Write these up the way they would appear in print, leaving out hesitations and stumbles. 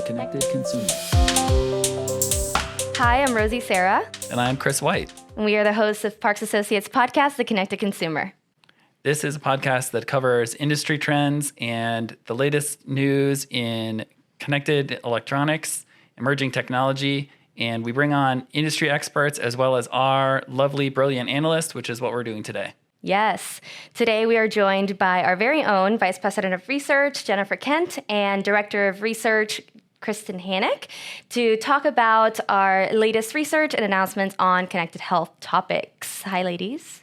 connected consumer. Hi, I'm Rosey Sera. And I'm Chris White. And we are the hosts of Parks Associates podcast, The Connected Consumer. This is a podcast that covers industry trends and the latest news in connected electronics, emerging technology, and we bring on industry experts as well as our lovely, brilliant analyst, which is what we're doing today. Yes. Today we are joined by our very own Vice President of Research, Jennifer Kent, and Director of Research, Kristen Hanich, to talk about our latest research and announcements on connected health topics. Hi, ladies.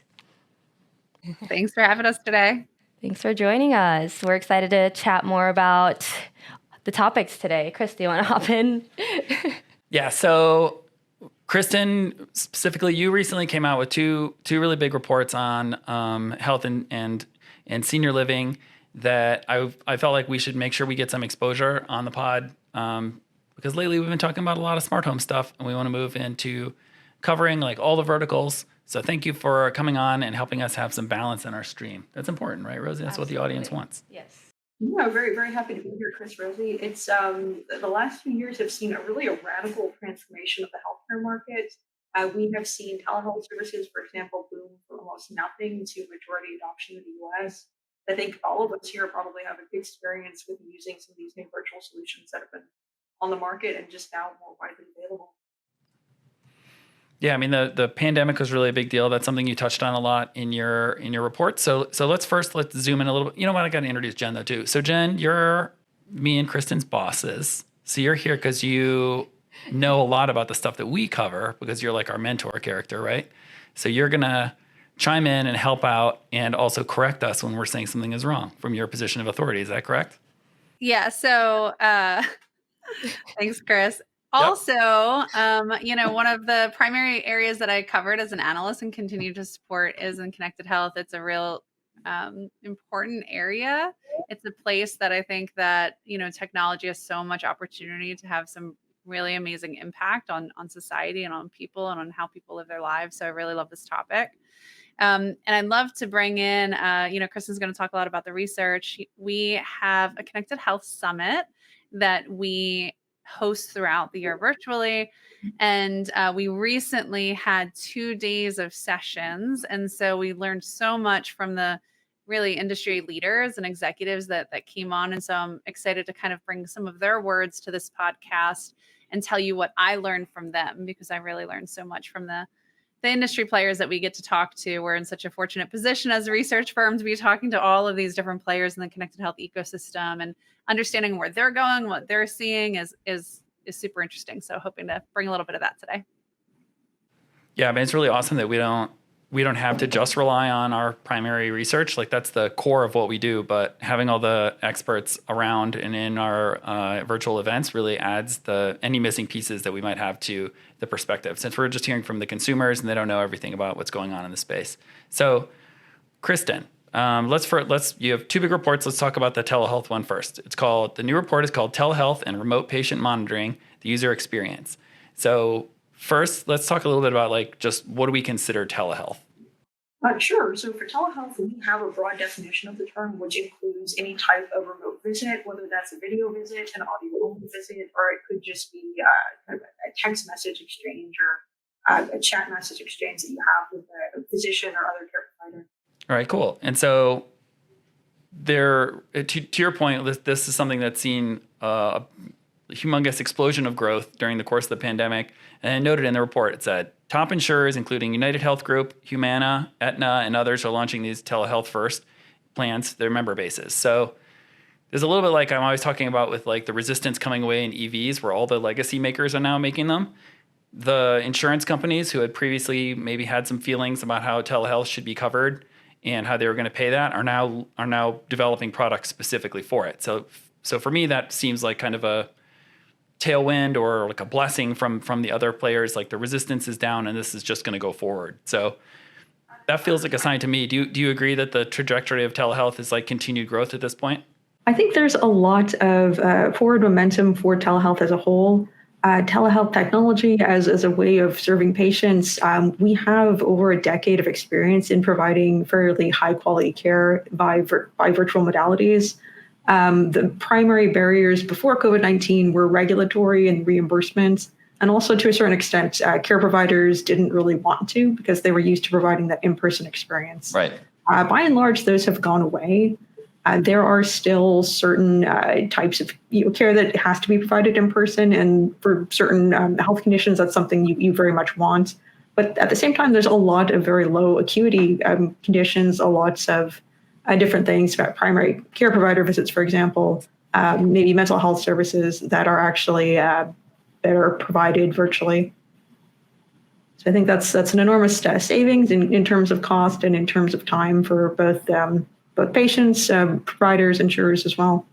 Thanks for having us today. Thanks for joining us. We're excited to chat more about the topics today. Chris, do you want to hop in? Yeah, so Kristen, specifically, you recently came out with two really big reports on health and senior living that I felt like we should make sure we get some exposure on the pod because lately we've been talking about a lot of smart home stuff, and we want to move into covering like all the verticals. So thank you for coming on and helping us have some balance in our stream. That's important, right, Rosie? That's Absolutely. What the audience wants. Yes. Yeah, very, very happy to be here, Chris, Rosey. It's the last few years have seen a radical transformation of the healthcare market. We have seen telehealth services, for example, boom from almost nothing to majority adoption in the US. I think all of us here probably have a good experience with using some of these new virtual solutions that have been on the market and just now more widely available. Yeah, I mean the pandemic was really a big deal. That's something you touched on a lot in your report. So let's zoom in a little bit. You know what? I got to introduce Jen though too. So Jen, you're me and Kristen's bosses. So you're here because you know a lot about the stuff that we cover because you're like our mentor character, right? So you're gonna chime in and help out and also correct us when we're saying something is wrong from your position of authority. Is that correct? Yeah. So thanks, Chris. Also, one of the primary areas that I covered as an analyst and continue to support is in connected health. It's a real important area. It's a place that I think that, technology has so much opportunity to have some really amazing impact on society and on people and on how people live their lives. So I really love this topic. And I'd love to bring in, Kristen's going to talk a lot about the research. We have a connected health summit that we host throughout the year virtually. And we recently had 2 days of sessions. And so we learned so much from the really industry leaders and executives that came on. And so I'm excited to kind of bring some of their words to this podcast and tell you what I learned from them, because I really learned so much from the industry players that we get to talk to. We're in such a fortunate position as a research firm to be talking to all of these different players in the connected health ecosystem, and understanding where they're going, what they're seeing is super interesting. So hoping to bring a little bit of that today. Yeah, I mean, it's really awesome that we don't have to just rely on our primary research. Like that's the core of what we do, but having all the experts around and in our virtual events really adds any missing pieces that we might have to the perspective, since we're just hearing from the consumers and they don't know everything about what's going on in the space. So Kristen, you have two big reports. Let's talk about the telehealth one first. The new report is called Telehealth and Remote Patient Monitoring, the User Experience. So first, let's talk a little bit about just what do we consider telehealth? Sure. So for telehealth, we have a broad definition of the term, which includes any type of remote visit, whether that's a video visit, an audio-only visit, or it could just be kind of a text message exchange or a chat message exchange that you have with a physician or other care provider. All right, cool. And so to your point, this is something that's seen a humongous explosion of growth during the course of the pandemic. And noted in the report, it said top insurers, including United Health Group, Humana, Aetna, and others, are launching these telehealth first plans to their member bases. So there's a little bit like I'm always talking about with the resistance coming away in EVs, where all the legacy makers are now making them. The insurance companies who had previously maybe had some feelings about how telehealth should be covered and how they were going to pay that are now developing products specifically for it. So for me, that seems like kind of a tailwind or like a blessing from the other players. Like the resistance is down and this is just going to go forward. So that feels like a sign to me. Do you agree that the trajectory of telehealth is continued growth at this point? I think there's a lot of forward momentum for telehealth as a whole. Telehealth technology as a way of serving patients. We have over a decade of experience in providing fairly high quality care by virtual modalities. The primary barriers before COVID-19 were regulatory and reimbursements. And also, to a certain extent, care providers didn't really want to because they were used to providing that in-person experience. Right. By and large, those have gone away. There are still certain types of care that has to be provided in person, and for certain health conditions, that's something you very much want. But at the same time, there's a lot of very low acuity conditions, a lot of different things about primary care provider visits, for example, maybe mental health services that are actually that are provided virtually. So I think that's an enormous savings in terms of cost and in terms of time for both patients, providers, insurers as well.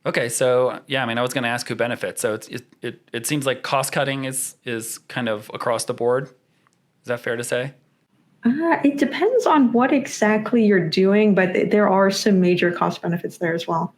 Okay, so yeah, I mean, I was going to ask who benefits. So it seems like cost cutting is kind of across the board. Is that fair to say? It depends on what exactly you're doing, but there are some major cost benefits there as well.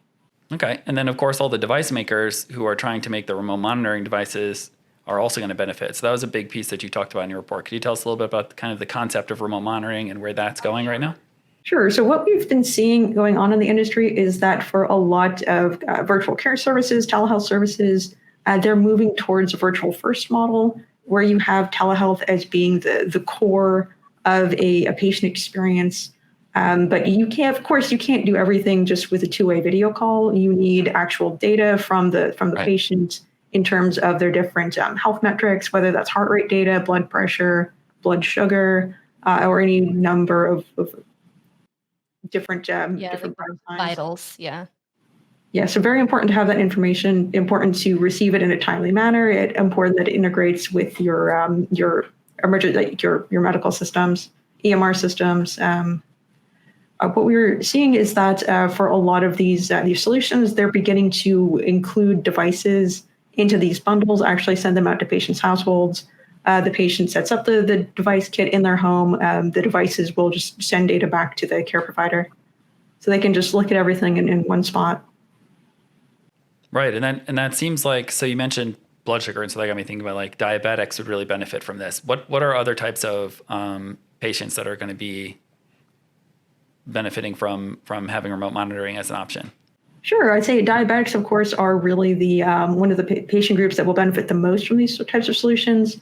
Okay, and then of course all the device makers who are trying to make the remote monitoring devices are also going to benefit. So that was a big piece that you talked about in your report. Could you tell us a little bit about kind of the concept of remote monitoring and where that's going right now? Sure. So what we've been seeing going on in the industry is that for a lot of virtual care services, telehealth services, they're moving towards a virtual first model where you have telehealth as being the core of a patient experience. But you can't, of course, you can't do everything just with a two-way video call. You need actual data from the Right. patient in terms of their different health metrics, whether that's heart rate data, blood pressure, blood sugar, or any number of different different vitals. Yeah. Yeah, so very important to have that information. Important to receive it in a timely manner. Important that it integrates with your emergent, like your medical systems, EMR systems. What we're seeing is that for a lot of these solutions, they're beginning to include devices into these bundles. Actually, send them out to patients' households. The patient sets up the device kit in their home. The devices will just send data back to the care provider, so they can just look at everything in one spot. Right, and that seems like, so you mentioned blood sugar, and so that got me thinking about like diabetics would really benefit from this. What are other types of patients that are going to be benefiting from having remote monitoring as an option? Sure, I'd say diabetics, of course, are really the one of the patient groups that will benefit the most from these types of solutions.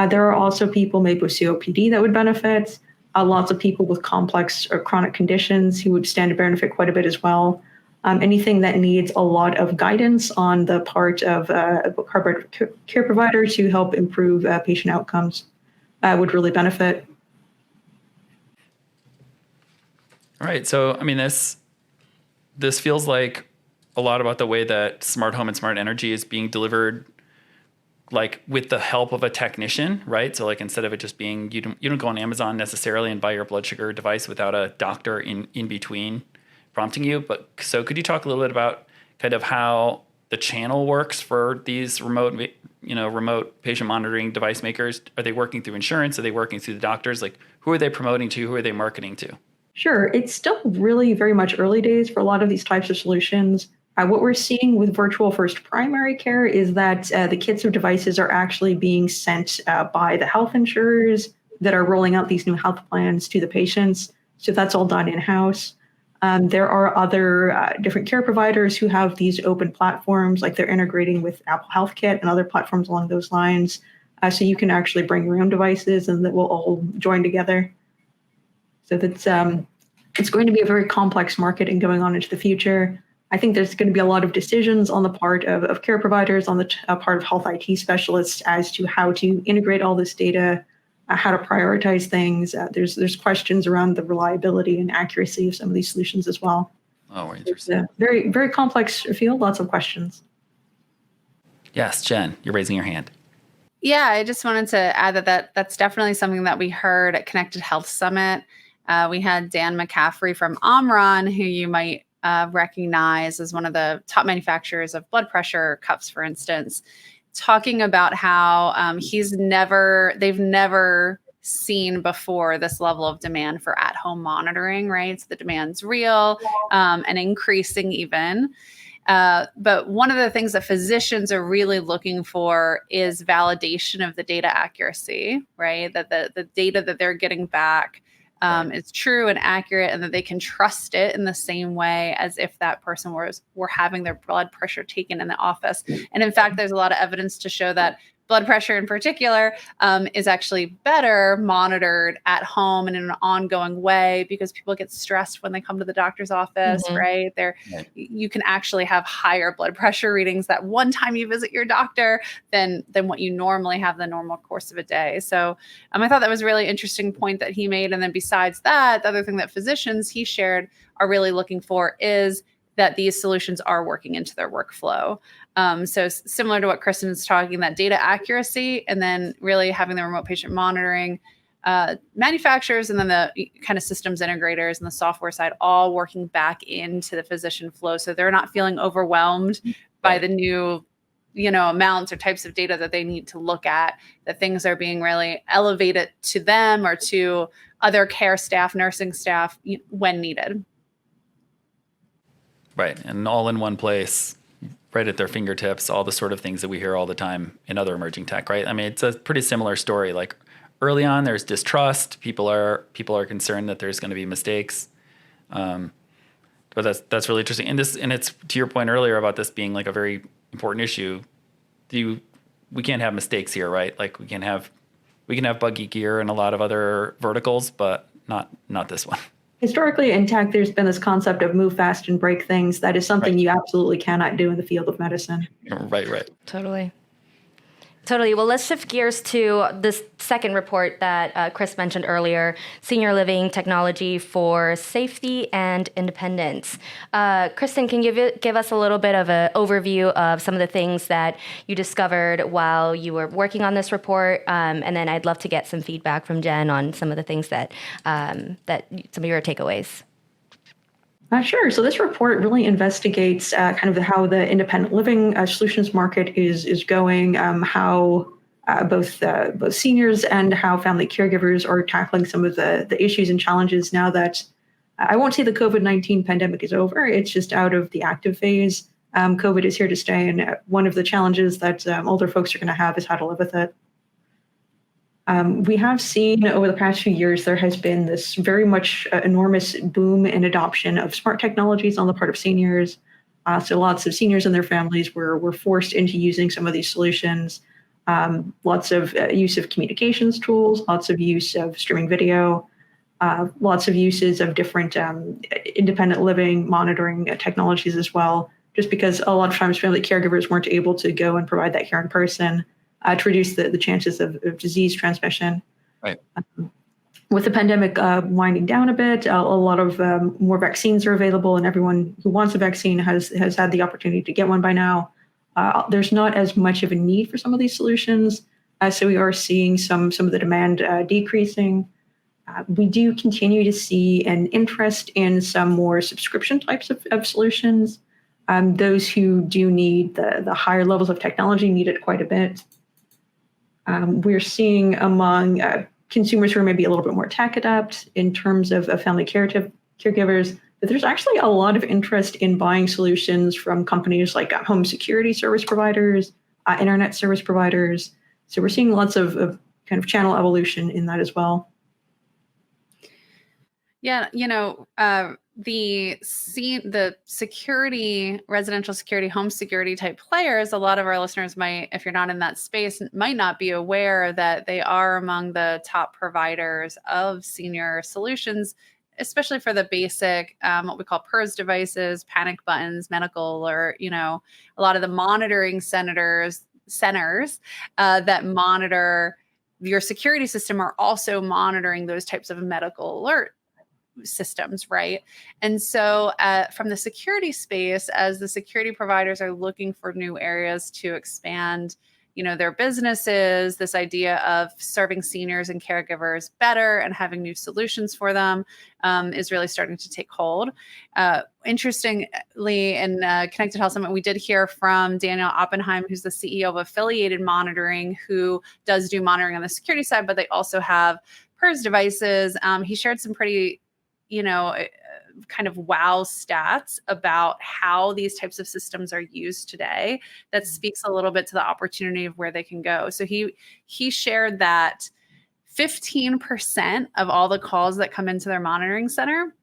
There are also people maybe with COPD that would benefit. Lots of people with complex or chronic conditions who would stand to benefit quite a bit as well. Anything that needs a lot of guidance on the part of a care provider to help improve patient outcomes would really benefit. All right, so I mean, this feels like a lot about the way that smart home and smart energy is being delivered, like with the help of a technician, right? So like instead of it just being, you don't go on Amazon necessarily and buy your blood sugar device without a doctor in between prompting you. But so could you talk a little bit about kind of how the channel works for these remote patient monitoring device makers? Are they working through insurance? Are they working through the doctors? Like who are they promoting to? Who are they marketing to? Sure. It's still really very much early days for a lot of these types of solutions. What we're seeing with virtual first primary care is that the kits of devices are actually being sent by the health insurers that are rolling out these new health plans to the patients. So that's all done in-house. There are other different care providers who have these open platforms, like they're integrating with Apple Health Kit and other platforms along those lines. So you can actually bring your own devices and that will all join together. So that's it's going to be a very complex market and going on into the future. I think there's going to be a lot of decisions on the part of care providers, on the part of health IT specialists as to how to integrate all this data, how to prioritize things. There's questions around the reliability and accuracy of some of these solutions as well. Oh, interesting. It's a very, very complex field, lots of questions. Yes, Jen, you're raising your hand. Yeah, I just wanted to add that's definitely something that we heard at Connected Health Summit. We had Dan McCaffrey from Omron, who you might recognize as one of the top manufacturers of blood pressure cuffs, for instance, talking about how they've never seen before this level of demand for at-home monitoring, right? So the demand's real and increasing even. But one of the things that physicians are really looking for is validation of the data accuracy, right? That the data that they're getting back is true and accurate, and that they can trust it in the same way as if that person were having their blood pressure taken in the office. And in fact, there's a lot of evidence to show that blood pressure in particular is actually better monitored at home and in an ongoing way, because people get stressed when they come to the doctor's office, right? You can actually have higher blood pressure readings that one time you visit your doctor than what you normally have the normal course of a day. So I thought that was a really interesting point that he made. And then besides that, the other thing that physicians he shared are really looking for is that these solutions are working into their workflow. So similar to what Kristen is talking, that data accuracy, and then really having the remote patient monitoring manufacturers, and then the kind of systems integrators and the software side all working back into the physician flow. So they're not feeling overwhelmed by the new amounts or types of data that they need to look at, that things are being really elevated to them or to other care staff, nursing staff when needed. Right. And all in one place, right at their fingertips, all the sort of things that we hear all the time in other emerging tech, right? I mean, it's a pretty similar story. Like early on, there's distrust. People are concerned that there's going to be mistakes. But that's really interesting. And it's to your point earlier about this being like a very important issue. We can't have mistakes here, right? Like we can have buggy gear and a lot of other verticals, but not this one. Historically in tech, there's been this concept of move fast and break things. That is something you absolutely cannot do in the field of medicine. Right. Totally. Well, let's shift gears to this second report that Chris mentioned earlier, Senior Living Technology for Safety and Independence. Kristen, can you give us a little bit of an overview of some of the things that you discovered while you were working on this report? And then I'd love to get some feedback from Jen on some of the things that some of your takeaways. Sure. So this report really investigates kind of how the independent living solutions market is going, how both seniors and how family caregivers are tackling some of the issues and challenges now that I won't say the COVID-19 pandemic is over. It's just out of the active phase. COVID is here to stay, and one of the challenges that older folks are going to have is how to live with it. We have seen over the past few years, there has been this very much enormous boom in adoption of smart technologies on the part of seniors. So lots of seniors and their families were forced into using some of these solutions. Lots of use of communications tools, lots of use of streaming video, lots of uses of different independent living monitoring technologies as well, just because a lot of times family caregivers weren't able to go and provide that care in person. To reduce the chances of disease transmission. Right. With the pandemic winding down a bit, a lot of more vaccines are available, and everyone who wants a vaccine has had the opportunity to get one by now. There's not as much of a need for some of these solutions, so we are seeing some of the demand decreasing. We do continue to see an interest in some more subscription types of solutions. Those who do need the higher levels of technology need it quite a bit. We're seeing among consumers who are maybe a little bit more tech adept in terms of family caregivers, that there's actually a lot of interest in buying solutions from companies like home security service providers, internet service providers. So we're seeing lots of kind of channel evolution in that as well. Yeah, the security, residential security, home security type players, a lot of our listeners might, if you're not in that space, might not be aware that they are among the top providers of senior solutions, especially for the basic, what we call PERS devices, panic buttons, medical alert, a lot of the monitoring centers that monitor your security system are also monitoring those types of medical alert systems, right? And so from the security space, as the security providers are looking for new areas to expand, their businesses, this idea of serving seniors and caregivers better and having new solutions for them is really starting to take hold. Interestingly, in Connected Health Summit, we did hear from Daniel Oppenheim, who's the CEO of Affiliated Monitoring, who does do monitoring on the security side, but they also have PERS devices. He shared some pretty kind of wow stats about how these types of systems are used today that speaks a little bit to the opportunity of where they can go. So he shared that 15% of all the calls that come into their monitoring center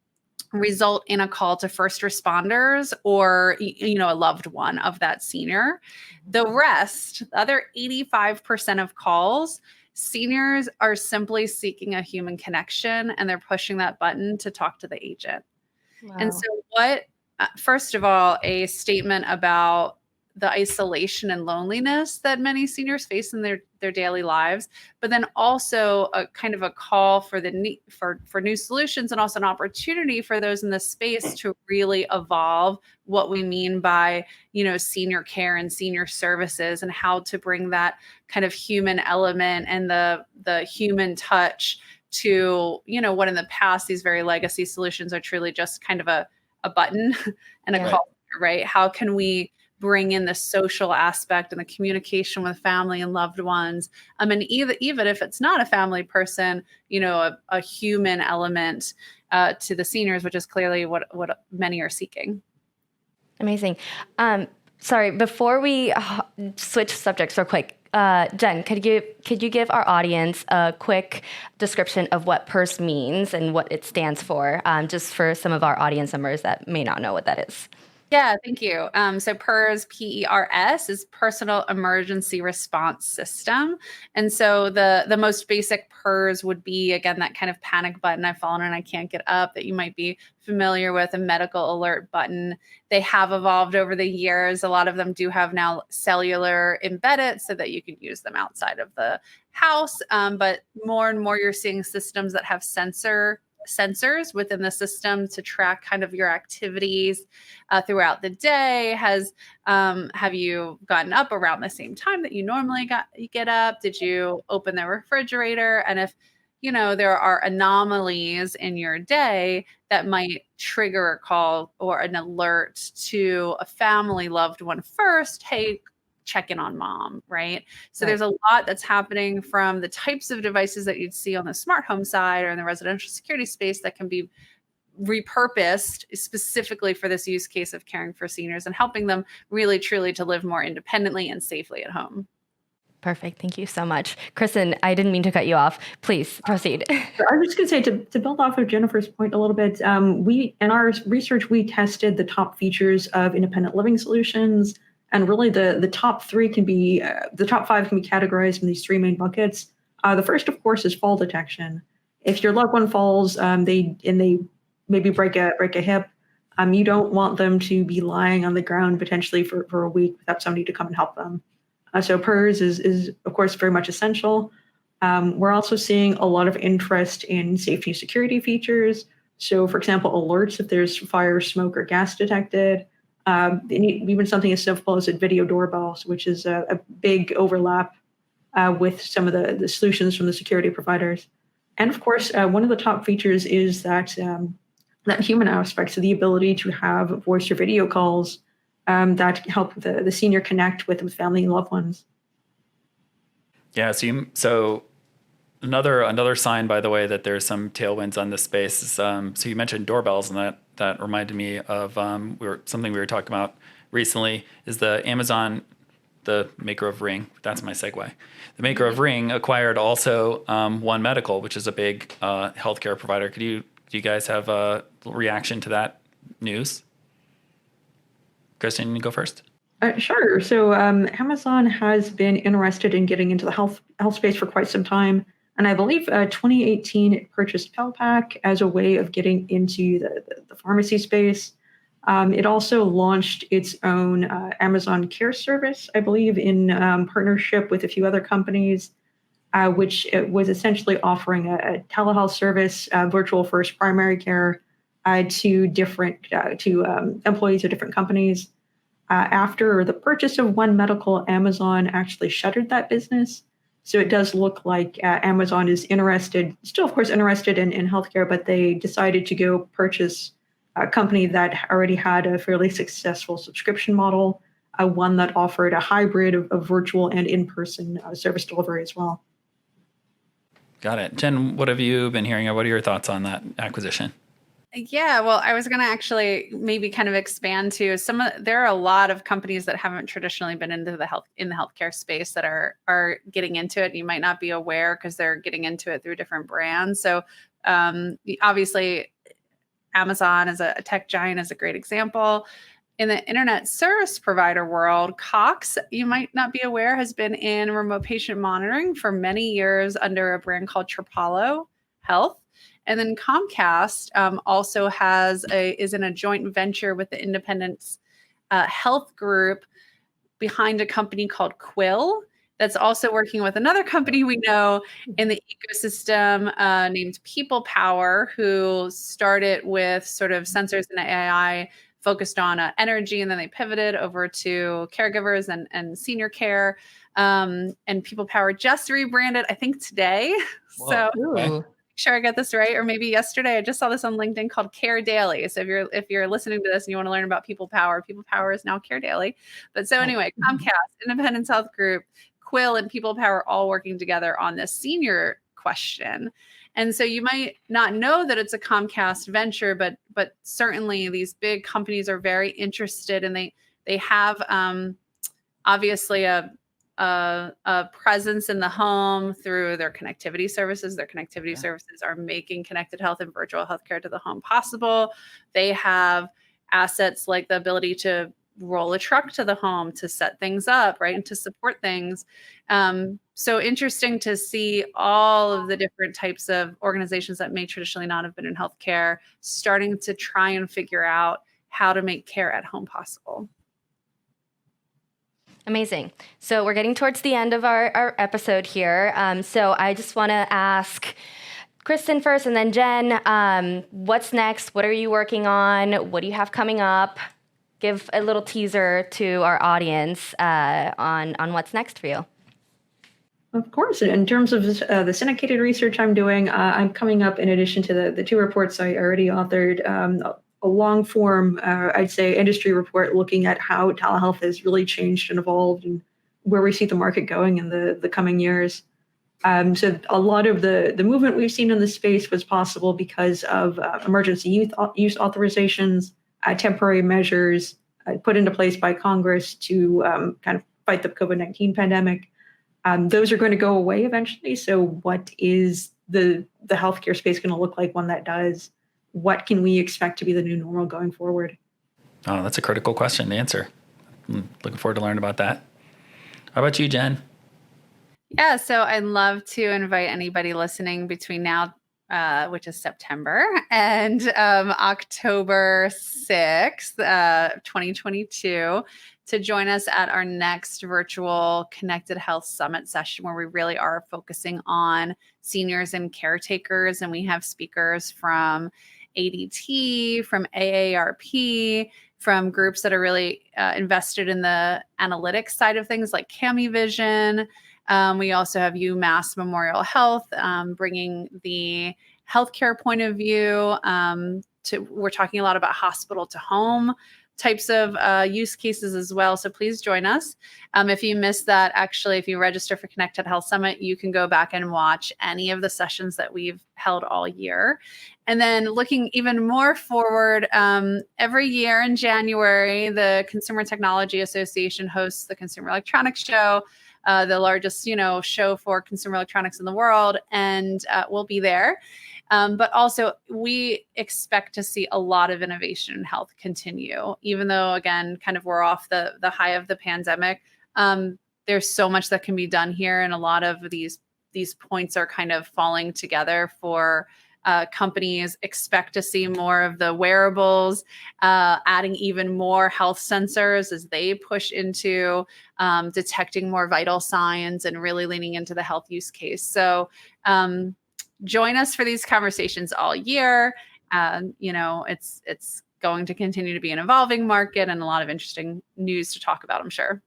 result in a call to first responders or a loved one of that senior. The rest, the other 85% of calls, seniors are simply seeking a human connection and they're pushing that button to talk to the agent. Wow. And so first of all, a statement about the isolation and loneliness that many seniors face in their daily lives, but then also a kind of a call for for new solutions, and also an opportunity for those in the space to really evolve what we mean by, senior care and senior services, and how to bring that kind of human element and the human touch to, what in the past, these very legacy solutions are truly just kind of a button and a call, right? How can we bring in the social aspect and the communication with family and loved ones? And even if it's not a family person, a human element to the seniors, which is clearly what many are seeking. Amazing. Sorry, before we switch subjects real quick, Jen, could you give our audience a quick description of what PERS means and what it stands for, just for some of our audience members that may not know what that is? Yeah, thank you. So PERS, PERS, is Personal Emergency Response System. And so the most basic PERS would be, again, that kind of panic button, I've fallen and I can't get up, that you might be familiar with, a medical alert button. They have evolved over the years. A lot of them do have now cellular embedded so that you can use them outside of the house. But more and more you're seeing systems that have sensors within the system to track kind of your activities throughout the day. Have you gotten up around the same time that you normally get up? Did you open the refrigerator? And if there are anomalies in your day that might trigger a call or an alert to a family loved one first, hey, check in on mom, right? So there's a lot that's happening from the types of devices that you'd see on the smart home side or in the residential security space that can be repurposed specifically for this use case of caring for seniors and helping them really truly to live more independently and safely at home. Perfect. Thank you so much. Kristen, I didn't mean to cut you off. Please proceed. I was just going to say, to build off of Jennifer's point a little bit, in our research, we tested the top features of independent living solutions. And really the top five can be categorized in these three main buckets. The first, of course, is fall detection. If your loved one falls, they maybe break a hip, you don't want them to be lying on the ground potentially for a week without somebody to come and help them. So PERS is of course very much essential. We're also seeing a lot of interest in safety and security features. So, for example, alerts if there's fire, smoke, or gas detected. Even something as simple as video doorbells, which is a big overlap with some of the solutions from the security providers. And of course, one of the top features is that human aspect, so the ability to have voice or video calls that help the senior connect with family and loved ones. Yeah, so another sign, by the way, that there's some tailwinds on this space is, so you mentioned doorbells, and that reminded me of something we were talking about recently is the Amazon, the maker of Ring. That's my segue. The maker of Ring acquired also One Medical, which is a big healthcare provider. Do you guys have a reaction to that news? Kristen, you go first. Sure. So Amazon has been interested in getting into the health space for quite some time. And I believe 2018 it purchased PellPack as a way of getting into the pharmacy space. It also launched its own Amazon Care service, I believe, in partnership with a few other companies, which was essentially offering a telehealth service, virtual first primary care to employees of different companies. After the purchase of One Medical, Amazon actually shuttered that business. So it does look like Amazon is still of course interested in healthcare, but they decided to go purchase a company that already had a fairly successful subscription model, one that offered a hybrid of virtual and in-person service delivery as well. Got it. Jen, what have you been hearing? What are your thoughts on that acquisition? Yeah, well, I was going to actually maybe kind of expand to there are a lot of companies that haven't traditionally been into the healthcare space that are getting into it. You might not be aware because they're getting into it through different brands. So obviously Amazon as a tech giant is a great example. In the internet service provider world, Cox, you might not be aware, has been in remote patient monitoring for many years under a brand called Trapalo Health. And then Comcast also is in a joint venture with the Independence Health Group behind a company called Quill that's also working with another company we know in the ecosystem named People Power, who started with sort of sensors and AI focused on energy, and then they pivoted over to caregivers and senior care. And People Power just rebranded, I think, today. Whoa, So okay. sure I got this right, or maybe yesterday. I just saw this on LinkedIn called Care Daily. So if you're listening to this and you want to learn about People Power is now Care Daily. But so anyway, Comcast, Independence Health Group, Quill, and People Power all working together on this senior question. And so you might not know that it's a Comcast venture, but certainly these big companies are very interested, and they have obviously a presence in the home through their connectivity services. Their connectivity services are making connected health and virtual healthcare to the home possible. They have assets like the ability to roll a truck to the home to set things up, right, and to support things. So interesting to see all of the different types of organizations that may traditionally not have been in healthcare starting to try and figure out how to make care at home possible. Amazing. So we're getting towards the end of our episode here. So I just want to ask Kristen first and then Jen, what's next? What are you working on? What do you have coming up? Give a little teaser to our audience on what's next for you. Of course. In terms of the syndicated research I'm doing, I'm coming up in addition to the two reports I already authored, a long form, I'd say, industry report looking at how telehealth has really changed and evolved and where we see the market going in the coming years. So a lot of the movement we've seen in this space was possible because of emergency use authorizations, temporary measures put into place by Congress to kind of fight the COVID-19 pandemic. Those are going to go away eventually. So what is the healthcare space going to look like when that does? What can we expect to be the new normal going forward? Oh, that's a critical question to answer. I'm looking forward to learning about that. How about you, Jen? Yeah, so I'd love to invite anybody listening between now, which is September, and October 6th, 2022, to join us at our next virtual Connected Health Summit session, where we really are focusing on seniors and caretakers. And we have speakers from ADT, from AARP, from groups that are really invested in the analytics side of things like CamiVision. We also have UMass Memorial Health bringing the healthcare point of view. We're talking a lot about hospital to home types of use cases as well. So please join us. If you missed that, actually, if you register for Connected Health Summit, you can go back and watch any of the sessions that we've held all year. And then looking even more forward, every year in January, the Consumer Technology Association hosts the Consumer Electronics Show, the largest, show for consumer electronics in the world, and we'll be there. But also, we expect to see a lot of innovation in health continue, even though, again, kind of we're off the high of the pandemic. There's so much that can be done here, and a lot of these points are kind of falling together for companies. Expect to see more of the wearables, adding even more health sensors as they push into detecting more vital signs and really leaning into the health use case. So join us for these conversations all year. It's going to continue to be an evolving market and a lot of interesting news to talk about, I'm sure.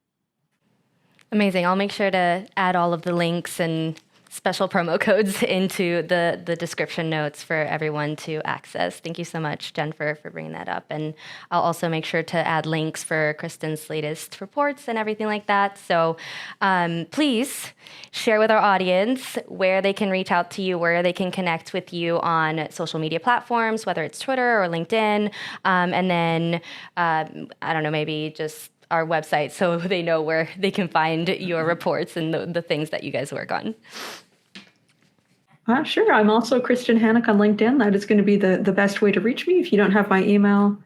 Amazing. I'll make sure to add all of the links and special promo codes into the description notes for everyone to access. Thank you so much, Jennifer, for bringing that up. And I'll also make sure to add links for Kristen's latest reports and everything like that. So please share with our audience where they can reach out to you, where they can connect with you on social media platforms, whether it's Twitter or LinkedIn. And then, I don't know, maybe just our website so they know where they can find your reports and the things that you guys work on. Sure. I'm also Kristen Hanich on LinkedIn. That is going to be the best way to reach me. If you don't have my email,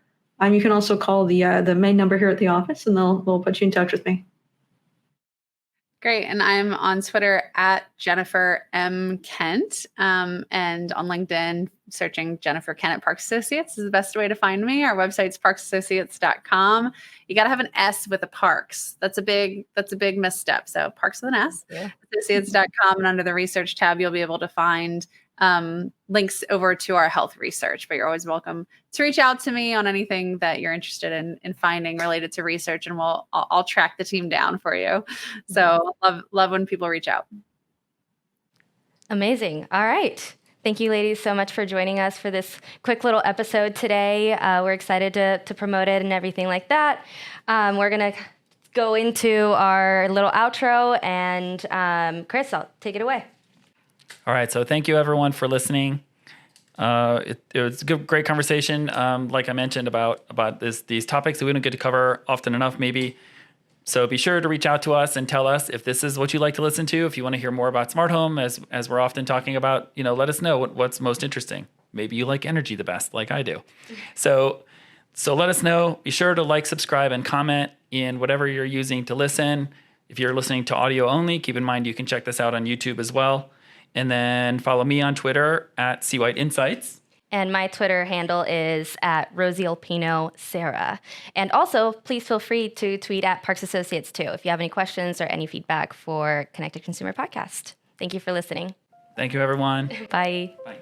you can also call the main number here at the office, and they'll put you in touch with me. Great. And I'm on Twitter at Jennifer M. Kent, and on LinkedIn, searching Jennifer Kent at Parks Associates is the best way to find me. Our website's parksassociates.com. You got to have an S with a Parks. That's a big misstep. So Parks with an S, associates.com. And under the research tab, you'll be able to find links over to our health research, but you're always welcome to reach out to me on anything that you're interested in finding related to research, and I'll track the team down for you. So love when people reach out. Amazing. All right. Thank you, ladies, so much for joining us for this quick little episode today. We're excited to promote it and everything like that. We're going to go into our little outro, and Chris, I'll take it away. All right. So thank you, everyone, for listening. It was a great conversation. Like I mentioned about these topics that we don't get to cover often enough, maybe. So be sure to reach out to us and tell us if this is what you like to listen to. If you want to hear more about smart home, as we're often talking about, let us know what's most interesting. Maybe you like energy the best, like I do. So let us know. Be sure to like, subscribe, and comment in whatever you're using to listen. If you're listening to audio only, keep in mind you can check this out on YouTube as well. And then follow me on Twitter at CWhiteInsights. And my Twitter handle is at Rosey Sera. And also, please feel free to tweet at Parks Associates too if you have any questions or any feedback for Connected Consumer Podcast. Thank you for listening. Thank you, everyone. Bye. Bye.